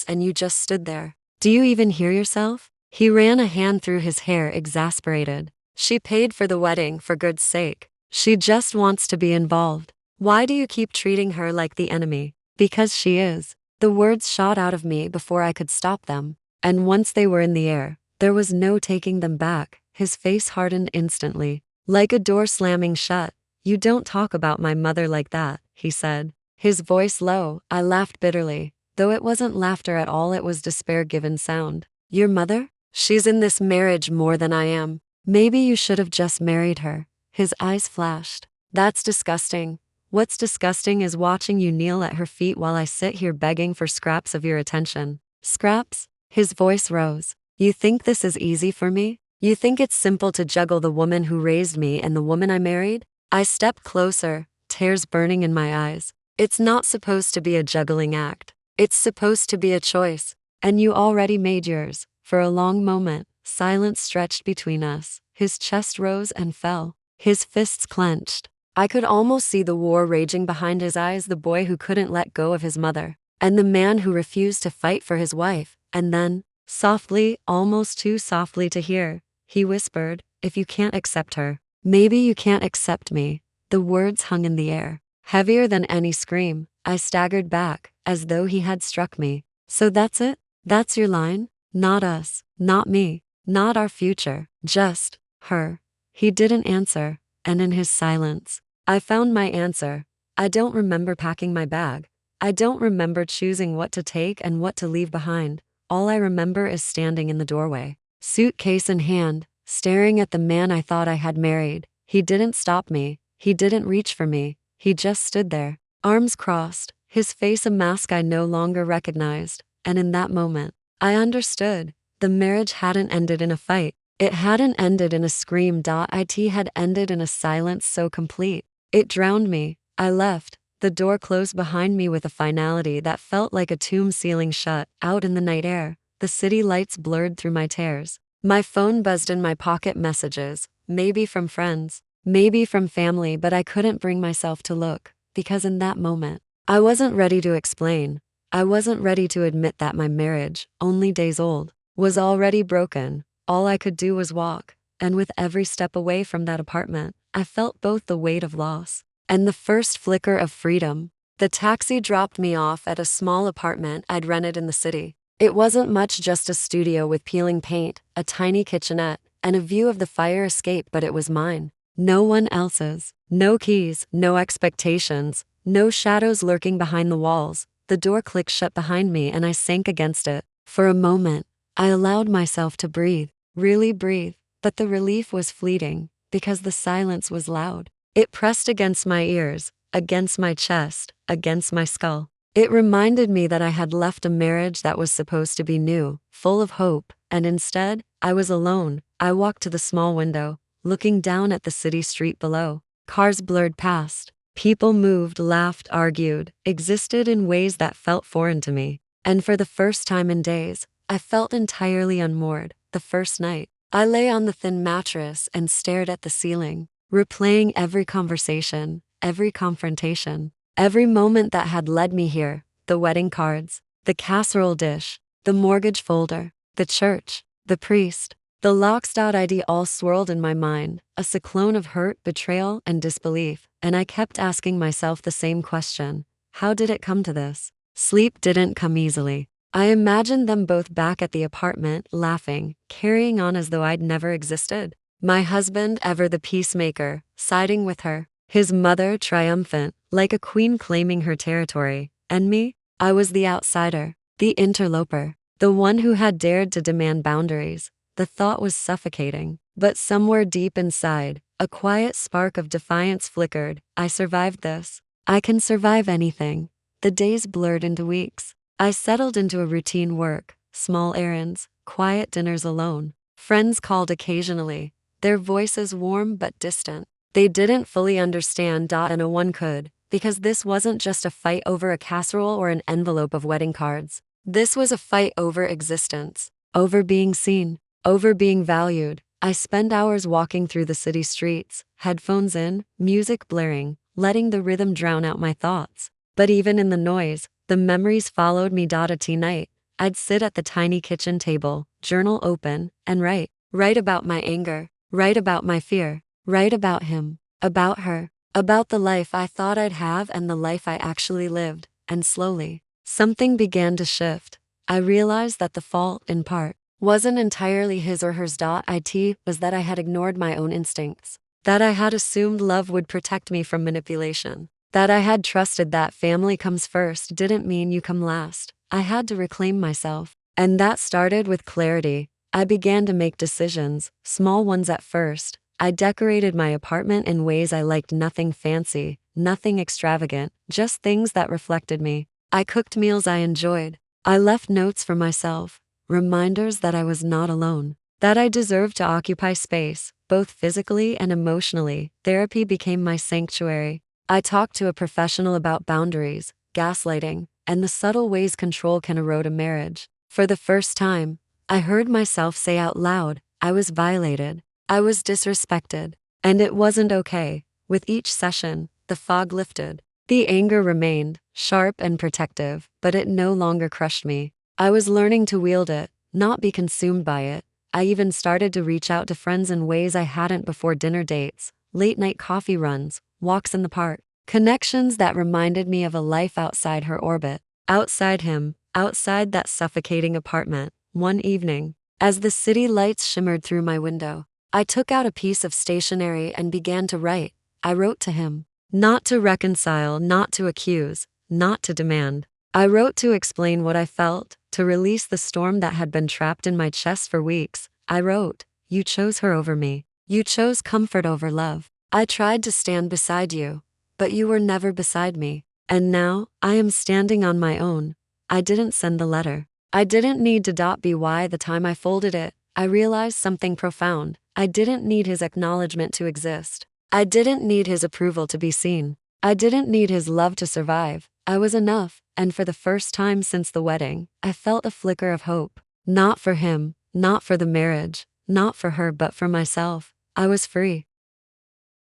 and you just stood there. Do you even hear yourself?" He ran a hand through his hair, exasperated. "She paid for the wedding, for goodness sake. She just wants to be involved. Why do you keep treating her like the enemy?" "Because she is." The words shot out of me before I could stop them. And once they were in the air, there was no taking them back. His face hardened instantly, like a door slamming shut. "You don't talk about my mother like that," he said, his voice low. I laughed bitterly, though it wasn't laughter at all, it was despair given sound. "Your mother? She's in this marriage more than I am. Maybe you should have just married her." His eyes flashed. "That's disgusting. What's disgusting is watching you kneel at her feet while I sit here begging for scraps of your attention." "Scraps?" His voice rose. "You think this is easy for me? You think it's simple to juggle the woman who raised me and the woman I married?" I stepped closer, tears burning in my eyes. "It's not supposed to be a juggling act. It's supposed to be a choice. And you already made yours." For a long moment, silence stretched between us. His chest rose and fell. His fists clenched. I could almost see the war raging behind his eyes, the boy who couldn't let go of his mother, and the man who refused to fight for his wife. And then, Softly, almost too softly to hear, he whispered, "If you can't accept her, maybe you can't accept me." The words hung in the air. Heavier than any scream, I staggered back, as though he had struck me. "So that's it? That's your line? Not us, not me, not our future, just her." He didn't answer, and in his silence, I found my answer. I don't remember packing my bag. I don't remember choosing what to take and what to leave behind. All I remember is standing in the doorway, suitcase in hand, staring at the man I thought I had married. He didn't stop me. He didn't reach for me. He just stood there, arms crossed, his face a mask I no longer recognized. And in that moment, I understood. The marriage hadn't ended in a fight. It hadn't ended in a scream. It had ended in a silence so complete. It drowned me. I left. The door closed behind me with a finality that felt like a tomb ceiling shut. Out in the night air, the city lights blurred through my tears. My phone buzzed in my pocket. Messages, maybe from friends, maybe from family, but I couldn't bring myself to look, because in that moment, I wasn't ready to explain. I wasn't ready to admit that my marriage, only days old, was already broken. All I could do was walk, and with every step away from that apartment, I felt both the weight of loss and the first flicker of freedom. The taxi dropped me off at a small apartment I'd rented in the city. It wasn't much, just a studio with peeling paint, a tiny kitchenette, and a view of the fire escape, but it was mine. No one else's. No keys, no expectations, no shadows lurking behind the walls. The door clicked shut behind me and I sank against it. For a moment, I allowed myself to breathe, really breathe, but the relief was fleeting, because the silence was loud. It pressed against my ears, against my chest, against my skull. It reminded me that I had left a marriage that was supposed to be new, full of hope, and instead, I was alone. I walked to the small window, looking down at the city street below. Cars blurred past. People moved, laughed, argued, existed in ways that felt foreign to me. And for the first time in days, I felt entirely unmoored. The first night, I lay on the thin mattress and stared at the ceiling, replaying every conversation, every confrontation, every moment that had led me here. The wedding cards, the casserole dish, the mortgage folder, the church, the priest, the locks.id all swirled in my mind, a cyclone of hurt, betrayal, and disbelief. And I kept asking myself the same question: how did it come to this? Sleep didn't come easily. I imagined them both back at the apartment, laughing, carrying on as though I'd never existed. My husband, ever the peacemaker, siding with her. His mother, triumphant, like a queen claiming her territory. And me? I was the outsider, the interloper, the one who had dared to demand boundaries. The thought was suffocating, but somewhere deep inside, a quiet spark of defiance flickered. I survived this. I can survive anything. The days blurred into weeks. I settled into a routine: work, small errands, quiet dinners alone. Friends called occasionally, their voices warm but distant. They didn't fully understand, and no one could, because this wasn't just a fight over a casserole or an envelope of wedding cards. This was a fight over existence, over being seen, over being valued. I spent hours walking through the city streets, headphones in, music blaring, letting the rhythm drown out my thoughts. But even in the noise, the memories followed me. At night, I'd sit at the tiny kitchen table, journal open, and write about my anger, write about my fear, write about him, about her, about the life I thought I'd have and the life I actually lived. And slowly, something began to shift. I realized that the fault, in part, wasn't entirely his or hers. It was that I had ignored my own instincts, that I had assumed love would protect me from manipulation, that I had trusted that family comes first didn't mean you come last. I had to reclaim myself. And that started with clarity. I began to make decisions, small ones at first. I decorated my apartment in ways I liked: nothing fancy, nothing extravagant, just things that reflected me. I cooked meals I enjoyed. I left notes for myself, reminders that I was not alone, that I deserved to occupy space, both physically and emotionally. Therapy became my sanctuary. I talked to a professional about boundaries, gaslighting, and the subtle ways control can erode a marriage. For the first time, I heard myself say out loud, I was violated, I was disrespected, and it wasn't okay. With each session, the fog lifted. The anger remained, sharp and protective, but it no longer crushed me. I was learning to wield it, not be consumed by it. I even started to reach out to friends in ways I hadn't before: dinner dates, late night coffee runs, walks in the park. Connections that reminded me of a life outside her orbit, outside him, outside that suffocating apartment. One evening, as the city lights shimmered through my window, I took out a piece of stationery and began to write. I wrote to him. Not to reconcile, not to accuse, not to demand. I wrote to explain what I felt, to release the storm that had been trapped in my chest for weeks. I wrote, "You chose her over me. You chose comfort over love. I tried to stand beside you, but you were never beside me. And now, I am standing on my own." I didn't send the letter. I didn't need to .by the time I folded it. I realized something profound. I didn't need his acknowledgement to exist. I didn't need his approval to be seen. I didn't need his love to survive. I was enough, and for the first time since the wedding, I felt a flicker of hope. Not for him, not for the marriage, not for her, but for myself. I was free.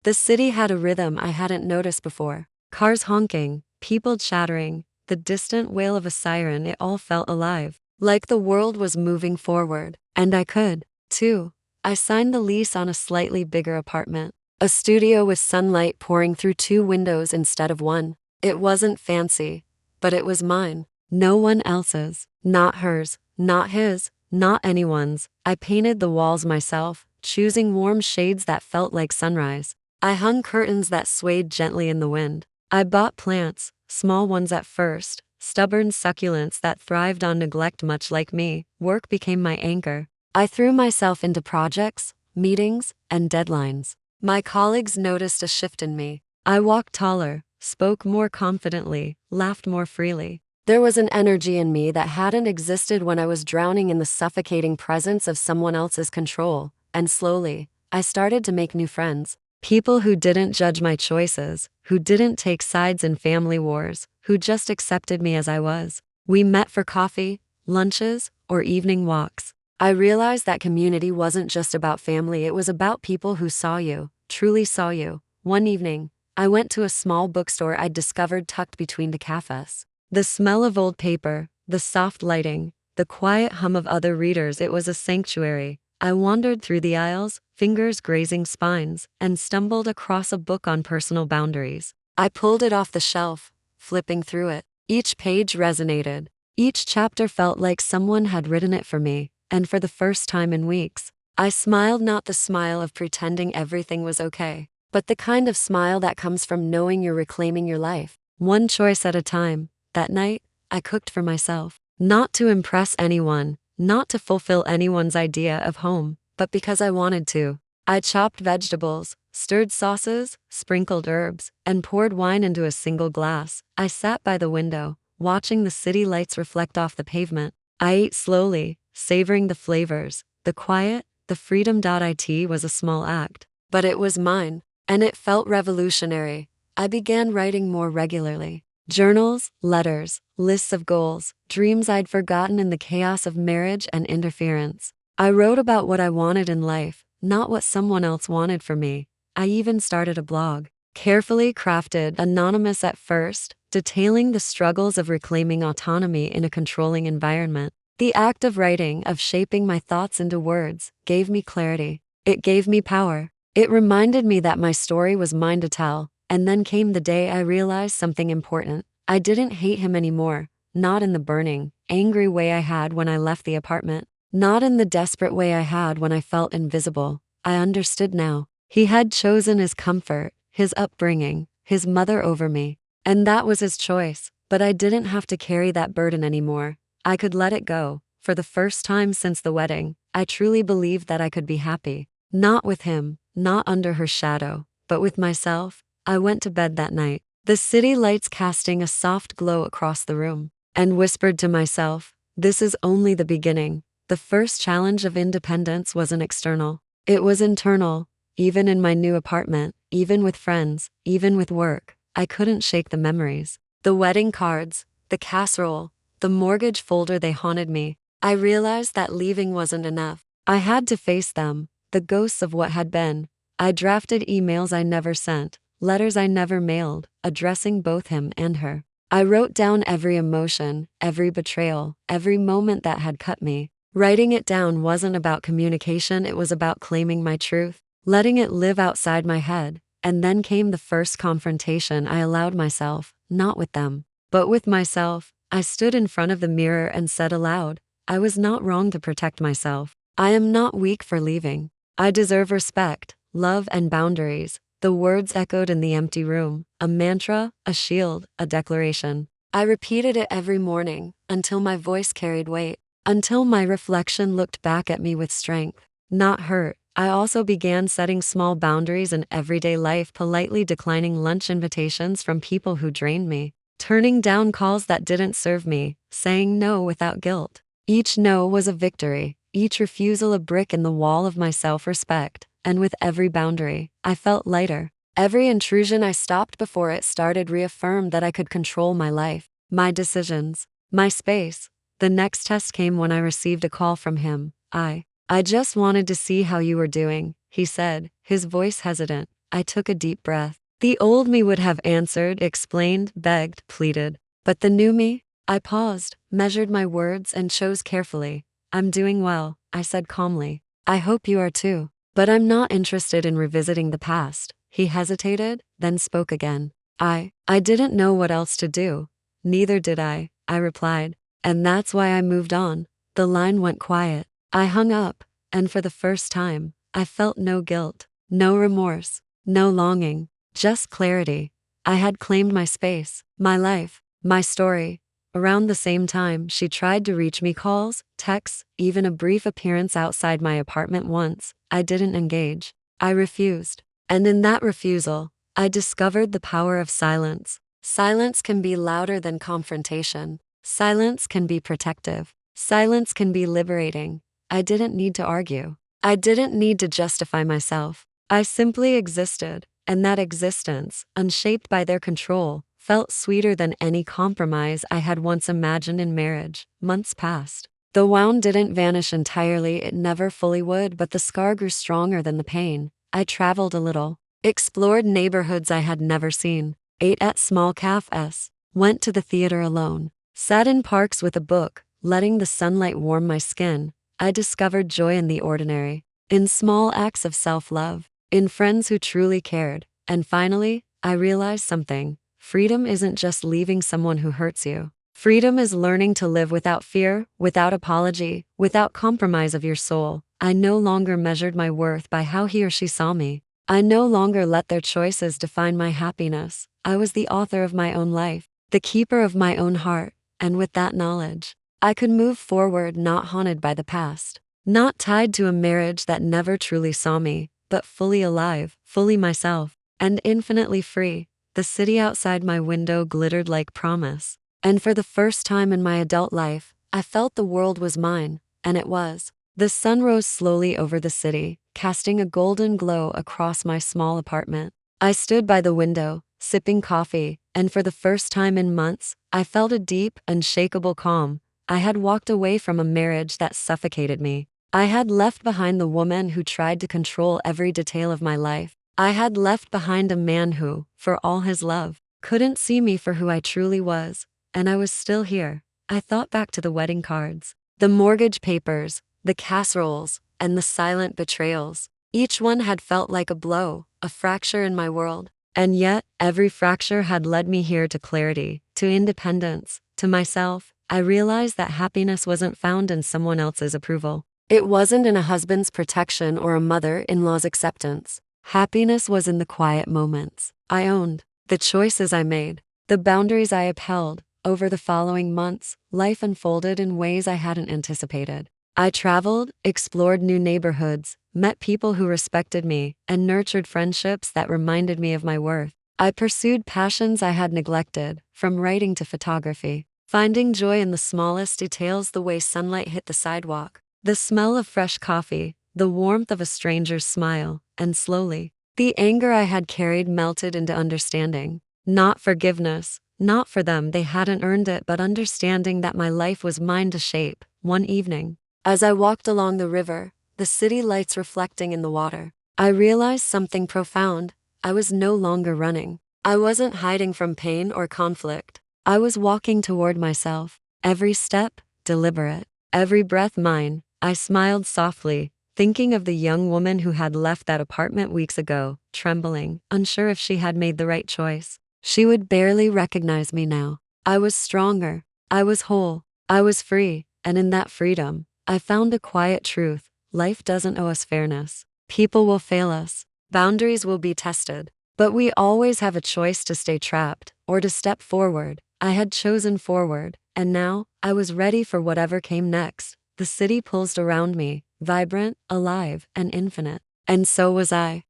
The city had a rhythm I hadn't noticed before. Cars honking, people chattering, the distant wail of a siren. It all felt alive, like the world was moving forward. And I could, too. I signed the lease on a slightly bigger apartment. A studio with sunlight pouring through 2 windows instead of 1. It wasn't fancy, but it was mine. No one else's. Not hers, not his, not anyone's. I painted the walls myself, choosing warm shades that felt like sunrise. I hung curtains that swayed gently in the wind. I bought plants, small ones at first, stubborn succulents that thrived on neglect much like me. Work became my anchor. I threw myself into projects, meetings, and deadlines. My colleagues noticed a shift in me. I walked taller, spoke more confidently, laughed more freely. There was an energy in me that hadn't existed when I was drowning in the suffocating presence of someone else's control. And slowly, I started to make new friends. People who didn't judge my choices, who didn't take sides in family wars, who just accepted me as I was. We met for coffee, lunches, or evening walks. I realized that community wasn't just about family, it was about people who saw you, truly saw you. One evening, I went to a small bookstore I'd discovered tucked between the cafes. The smell of old paper, the soft lighting, the quiet hum of other readers, it was a sanctuary. I wandered through the aisles, fingers grazing spines, and stumbled across a book on personal boundaries. I pulled it off the shelf, flipping through it. Each page resonated. Each chapter felt like someone had written it for me, and for the first time in weeks, I smiled, not the smile of pretending everything was okay, but the kind of smile that comes from knowing you're reclaiming your life, one choice at a time. That night, I cooked for myself, not to impress anyone, not to fulfill anyone's idea of home, but because I wanted to. I chopped vegetables, stirred sauces, sprinkled herbs, and poured wine into a single glass. I sat by the window, watching the city lights reflect off the pavement. I ate slowly, savoring the flavors, the quiet, the freedom. It was a small act, but it was mine, and it felt revolutionary. I began writing more regularly. Journals, letters, lists of goals, dreams I'd forgotten in the chaos of marriage and interference. I wrote about what I wanted in life, not what someone else wanted for me. I even started a blog, carefully crafted, anonymous at first, detailing the struggles of reclaiming autonomy in a controlling environment. The act of writing, of shaping my thoughts into words, gave me clarity. It gave me power. It reminded me that my story was mine to tell. And then came the day I realized something important. I didn't hate him anymore, not in the burning, angry way I had when I left the apartment, not in the desperate way I had when I felt invisible. I understood now. He had chosen his comfort, his upbringing, his mother over me, and that was his choice, but I didn't have to carry that burden anymore. I could let it go. For the first time since the wedding, I truly believed that I could be happy. Not with him, not under her shadow, but with myself. I went to bed that night, the city lights casting a soft glow across the room, and whispered to myself, this is only the beginning. The first challenge of independence wasn't external. It was internal. Even in my new apartment, even with friends, even with work, I couldn't shake the memories. The wedding cards, the casserole, the mortgage folder, they haunted me. I realized that leaving wasn't enough. I had to face them, the ghosts of what had been. I drafted emails I never sent, letters I never mailed, addressing both him and her. I wrote down every emotion, every betrayal, every moment that had cut me. Writing it down wasn't about communication, it was about claiming my truth, letting it live outside my head. And then came the first confrontation I allowed myself, not with them, but with myself. I stood in front of the mirror and said aloud, I was not wrong to protect myself. I am not weak for leaving. I deserve respect, love, and boundaries. The words echoed in the empty room, a mantra, a shield, a declaration. I repeated it every morning, until my voice carried weight, until my reflection looked back at me with strength, not hurt. I also began setting small boundaries in everyday life, politely declining lunch invitations from people who drained me, turning down calls that didn't serve me, saying no without guilt. Each no was a victory, each refusal a brick in the wall of my self-respect, and with every boundary, I felt lighter. Every intrusion I stopped before it started reaffirmed that I could control my life, my decisions, my space. The next test came when I received a call from him. I just wanted to see how you were doing, he said, his voice hesitant. I took a deep breath. The old me would have answered, explained, begged, pleaded. But the new me? I paused, measured my words, and chose carefully. I'm doing well, I said calmly. I hope you are too. But I'm not interested in revisiting the past. He hesitated, then spoke again. I didn't know what else to do. Neither did I replied. And that's why I moved on. The line went quiet. I hung up, and for the first time, I felt no guilt, no remorse, no longing, just clarity. I had claimed my space, my life, my story. Around the same time, she tried to reach me, calls, texts, even a brief appearance outside my apartment once. I didn't engage. I refused. And in that refusal, I discovered the power of silence. Silence can be louder than confrontation. Silence can be protective. Silence can be liberating. I didn't need to argue. I didn't need to justify myself. I simply existed, and that existence, unshaped by their control, felt sweeter than any compromise I had once imagined in marriage. Months passed. The wound didn't vanish entirely, it never fully would, but the scar grew stronger than the pain. I traveled a little, explored neighborhoods I had never seen, ate at small cafes, went to the theater alone, sat in parks with a book, letting the sunlight warm my skin. I discovered joy in the ordinary, in small acts of self-love, in friends who truly cared. And finally, I realized something. Freedom isn't just leaving someone who hurts you. Freedom is learning to live without fear, without apology, without compromise of your soul. I no longer measured my worth by how he or she saw me. I no longer let their choices define my happiness. I was the author of my own life, the keeper of my own heart, and with that knowledge, I could move forward, not haunted by the past, not tied to a marriage that never truly saw me, but fully alive, fully myself, and infinitely free. The city outside my window glittered like promise, and for the first time in my adult life, I felt the world was mine, and it was. The sun rose slowly over the city, casting a golden glow across my small apartment. I stood by the window, sipping coffee, and for the first time in months, I felt a deep, unshakable calm. I had walked away from a marriage that suffocated me. I had left behind the woman who tried to control every detail of my life. I had left behind a man who, for all his love, couldn't see me for who I truly was. And I was still here. I thought back to the wedding cards, the mortgage papers, the casseroles, and the silent betrayals. Each one had felt like a blow, a fracture in my world. And yet, every fracture had led me here, to clarity, to independence, to myself. I realized that happiness wasn't found in someone else's approval. It wasn't in a husband's protection or a mother-in-law's acceptance. Happiness was in the quiet moments I owned, the choices I made, the boundaries I upheld. Over the following months, life unfolded in ways I hadn't anticipated. I traveled, explored new neighborhoods, met people who respected me, and nurtured friendships that reminded me of my worth. I pursued passions I had neglected, from writing to photography, finding joy in the smallest details, the way sunlight hit the sidewalk, the smell of fresh coffee, the warmth of a stranger's smile, and slowly, the anger I had carried melted into understanding. Not forgiveness, not for them, they hadn't earned it, but understanding that my life was mine to shape. One evening, as I walked along the river, the city lights reflecting in the water, I realized something profound. I was no longer running. I wasn't hiding from pain or conflict. I was walking toward myself, every step deliberate, every breath mine. I smiled softly, thinking of the young woman who had left that apartment weeks ago, trembling, unsure if she had made the right choice. She would barely recognize me now. I was stronger. I was whole. I was free. And in that freedom, I found a quiet truth. Life doesn't owe us fairness. People will fail us. Boundaries will be tested. But we always have a choice to stay trapped or to step forward. I had chosen forward, and now I was ready for whatever came next. The city pulsed around me, vibrant, alive, and infinite. And so was I.